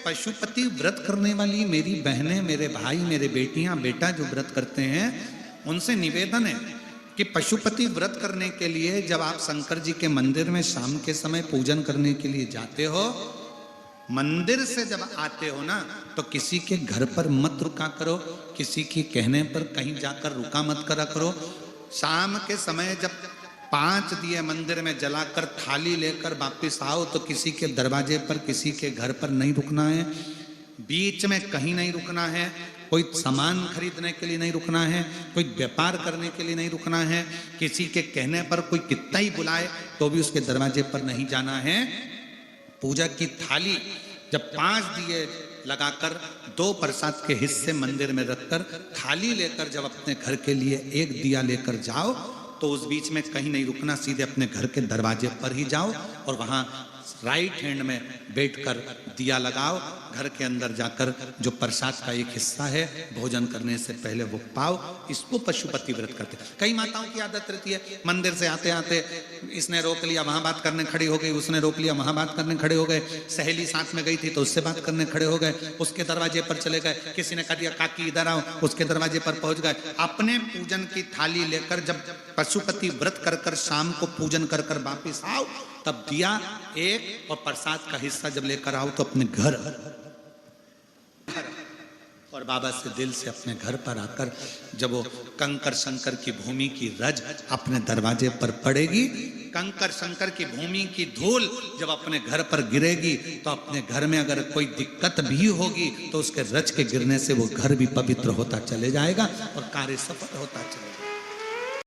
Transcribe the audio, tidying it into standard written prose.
पशुपति व्रत करने वाली मेरी बहनें, मेरे भाई, मेरे बेटियां, बेटा जो व्रत करते हैं, उनसे निवेदन है कि पशुपति व्रत करने के लिए जब आप शंकर जी के मंदिर में शाम के समय पूजन करने के लिए जाते हो, मंदिर से जब आते हो ना, तो किसी के घर पर मत रुका करो, किसी के कहने पर कहीं जाकर रुका मत करा करो। शाम के समय जब 5 दिए मंदिर में जलाकर थाली लेकर वापिस आओ, तो किसी के दरवाजे पर, किसी के घर पर नहीं रुकना है, बीच में कहीं नहीं रुकना है, कोई सामान खरीदने के लिए नहीं रुकना है, कोई व्यापार करने के लिए नहीं रुकना है, किसी के कहने पर कोई कितना ही बुलाए तो भी उसके दरवाजे पर नहीं जाना है। पूजा की थाली जब 5 दिए लगाकर 2 प्रसाद के हिस्से मंदिर में रखकर थाली लेकर जब अपने घर के लिए 1 दिया लेकर जाओ, तो उस बीच में कहीं नहीं रुकना, सीधे अपने घर के दरवाजे पर ही जाओ और वहां राइट हैंड में बैठकर दिया लगाओ। घर के अंदर जाकर जो प्रसाद का एक हिस्सा है भोजन करने से पहले वो पाओ। इसको पशुपति व्रत करते। कई माताओं की आदत रहती है, मंदिर से आते आते इसने रोक लिया, वहां बात करने खड़ी हो गई, उसने रोक लिया, वहां बात करने खड़े हो गए, सहेली साथ में गई थी तो उससे बात करने खड़े हो गए, उसके दरवाजे पर चले गए, किसी ने कह दिया काकी इधर आओ, उसके दरवाजे पर पहुंच गए। अपने पूजन की थाली लेकर जब पशुपति व्रत कर कर शाम को पूजन कर कर वापिस आओ, तब दिया एक और प्रसाद का हिस्सा जब लेकर आओ तो अपने घर और बाबा से दिल से अपने घर पर आकर जब वो कंकर शंकर की भूमि की रज अपने दरवाजे पर पड़ेगी, कंकर शंकर की भूमि की धूल जब अपने घर पर गिरेगी, तो अपने घर में अगर कोई दिक्कत भी होगी तो उसके रज के गिरने से वो घर भी पवित्र होता चले जाएगा और कार्य सफल होता चलेगा।